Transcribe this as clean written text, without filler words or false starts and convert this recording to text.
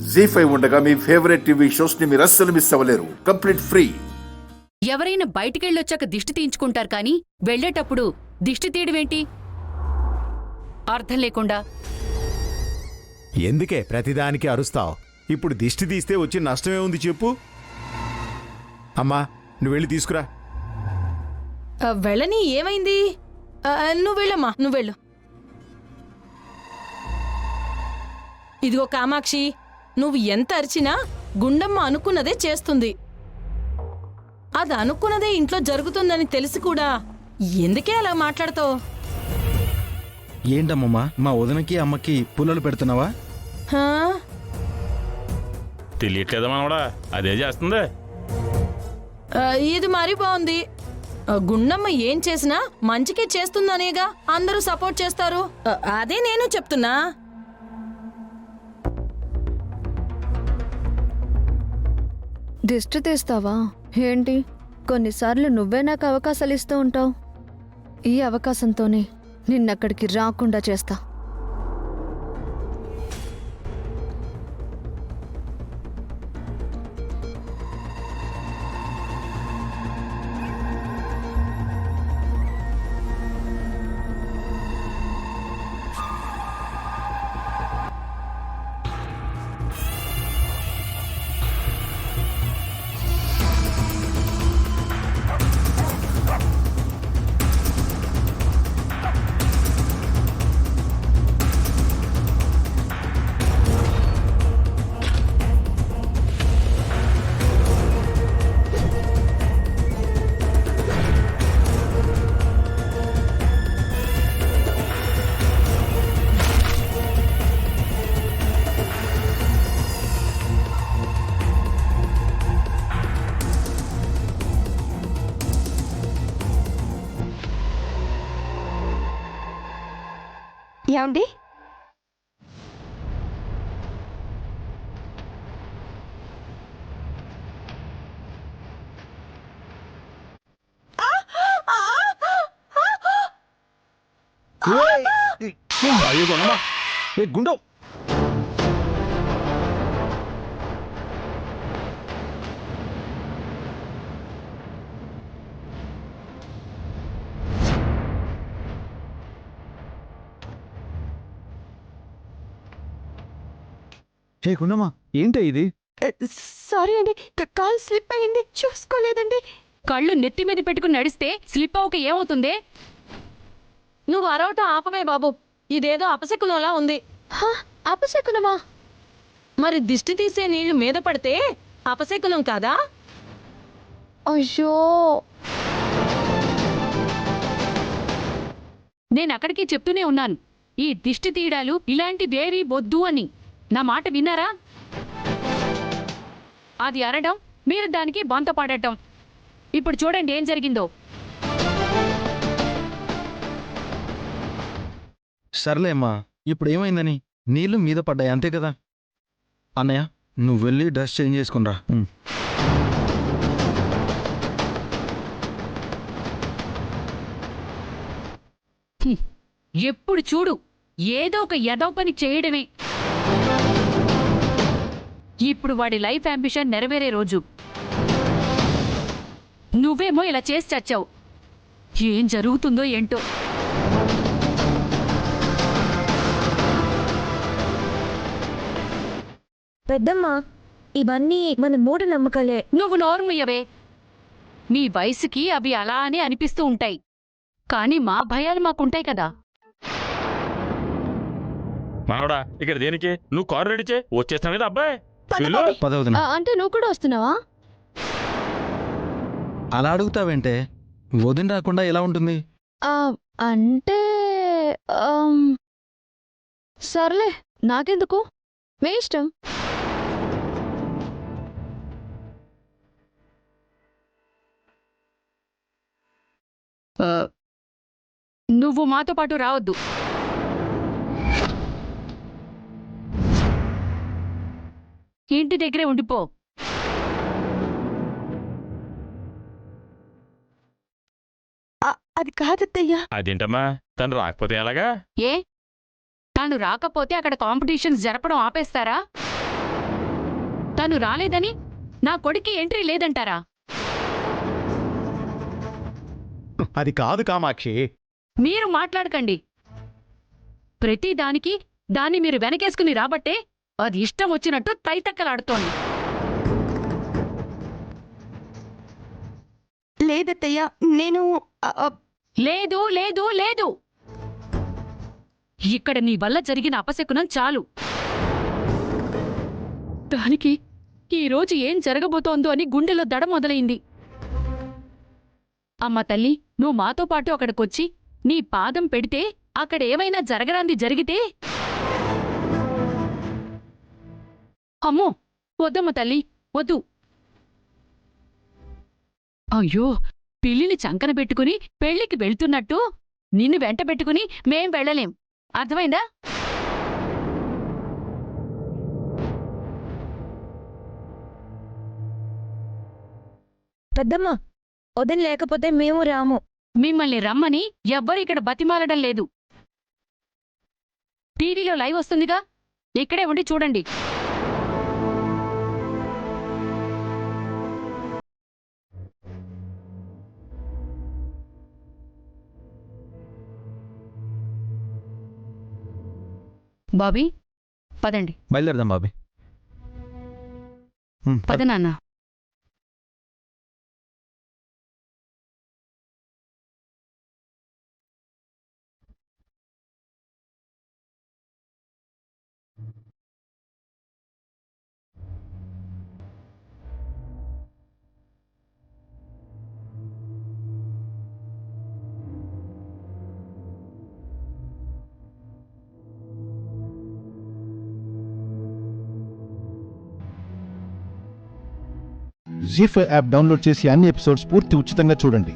జీ5 ఉండగా మీ favourite TV shows ని మీరు అస్సలు మిస్ అవ్వలేరు. Complete free. ఎవరైనా బయటికెళ్ళొచ్చాక దిష్టి తీయించుకుంటారు కానీ వెళ్లేటప్పుడు దిష్టి తీయడమేంటి? అర్థం లేకుండా. ఎందుకే ప్రతిదానికి అరుస్తావు? ఇప్పుడు దిష్టి తీస్తే వచ్చి నష్టమే ఉంది చెప్పు. అమ్మా నువ్వు వెళ్ళి తీసుకురా. వెళ్ళని ఏమైంది? నువ్వు వెళ్ళమ్మా, నువ్వు వెళ్ళు. ఇదిగో కామాక్షి, నువ్వు ఎంత అరిచినా గుండమ్మ అనుకున్నదే చేస్తుంది. అది అనుకున్నదే ఇంట్లో జరుగుతుందని తెలిసి కూడా ఎందుకే అలా మాట్లాడతావు? ఏంటమ్మమ్మా, మా వదినకి అమ్మకి పుల్లలు పెడుతున్నావా? తెలియట్లేదా మనవడా? అదే చేస్తుంది. ఇది మరీ బాగుంది. గుండమ్మ ఏం చేసినా మంచికే చేస్తుందనేగా అందరూ సపోర్ట్ చేస్తారు. అదే నేను చెప్తున్నా. దిష్టి తీస్తావా ఏంటి? కొన్నిసార్లు నువ్వే నాకు అవకాశాలు ఇస్తూ ఉంటావు. ఈ అవకాశంతోనే నిన్నక్కడికి రాకుండా చేస్తా. ఏమండి? గుండో హే గుండమ్మా, ఏంటి ఇది? సారీ అండి, కాల్ స్లిప్ అయింది, చూసుకోలేదండి. కళ్ళు నెత్తి మీద పెట్టుకుని నడిస్తే స్లిప్ అవ్వక ఏమవుతుంది? నువ్వు అరవటం ఆపమే బాబు. ఇదేదో అపశకునంలా ఉంది. అపశకునమా? మరి దిష్టి తీసే నీళ్లు మీద పడితే అపశకునం కాదా? అయ్యో, నేనక్కడికి చెప్తూనే ఉన్నాను, ఈ దిష్టి తీయడాలు ఇలాంటివేవీ వద్దు అని. నా మాట విన్నారా? అది అనడం, మీరు దానికి బొంత పడటం. ఇప్పుడు చూడండి ఏం జరిగిందో. సర్లే అమ్మా, ఇప్పుడు ఏమైందని? నీళ్లు మీద పడ్డాయి అంతే కదా. అన్నయ్య, నువ్వు వెళ్ళి డ్రెస్ చేంజ్ చేసుకునిరా. ఎప్పుడు చూడు ఏదో ఒక ఎదవ పని చేయడమే. ఇప్పుడు వాడి లైఫ్ అంబిషన్ నెరవేరే రోజు. నువ్వేమో ఇలా చేసి చచ్చావు. ఏం జరుగుతుందో ఏంటో. పెద్దమ్మా, ఇవన్నీ మన మూఢనమ్మకాలే. నువ్వు నోరుముయ్యవే. మీ వయసుకి అవి అలానే అనిపిస్తూ ఉంటాయి, కానీ మా భయాలు మాకుంటాయి కదా. మనవడా, ఇక్కడ దేనికి? నువ్వు కారు రెడీ చే, వచ్చేస్తాను కదా అబ్బాయి. పదవదిన అంటే నువ్వు కూడా వస్తున్నావా? అలా అడుగుతావేంటే? వదిన రాకుండా ఎలా ఉంటుంది? అంటే సర్లే, నాకెందుకు, మీ ఇష్టం. నువ్వు మాతో పాటు రావద్దు. ఇంటి దగ్గరే ఉండిపో. అది కాదత్తయ్యా. అదేంటమ్మా, తను రాకపోతే ఎలాగా? ఏ తాను రాకపోతే అక్కడ కాంపిటీషన్స్ జరపడం ఆపేస్తారా? తను రాలేదని నా కొడుక్కి ఎంట్రీ లేదంటారా? అది కాదు కామాక్షి. మీరు మాట్లాడకండి. ప్రతి దానికి దాన్ని మీరు వెనకేసుకుని రాబట్టే అది ఇష్టం వచ్చినట్టు తైతక్కలాడుతోంది. లేదత్తయ్య, నేను లేదు లేదు లేదు, ఇక్కడ నీ వల్ల జరిగిన అపశకునం చాలు. దానికి ఈరోజు ఏం జరగబోతోందో అని గుండెలో దడ మొదలైంది. అమ్మ తల్లి, నువ్వు మాతో పాటు అక్కడికొచ్చి నీ పాదం పెడితే అక్కడేమైనా జరగరాంది జరిగితే? అమ్మో, వద్దమ్మ తల్లి, వద్దు. అయ్యో, పిల్లిని చంకన పెట్టుకుని పెళ్లికి వెళ్తున్నట్టు నిన్ను వెంట పెట్టుకుని మేం వెళ్ళలేం, అర్థమైందా? పెద్దమ్మ, వదిన లేకపోతే మేము రాము. మిమ్మల్ని రమ్మని ఎవ్వరు ఇక్కడ బతిమాలడం లేదు. టీవీలో లైవ్ వస్తుందిగా, ఇక్కడే ఉండి చూడండి. బాబీ, పదండి. బయలుదేరదాం బాబీ. పద నాన్న. జీ5 యాప్ డౌన్లోడ్ చేసి అన్ని ఎపిసోడ్స్ పూర్తి ఉచితంగా చూడండి.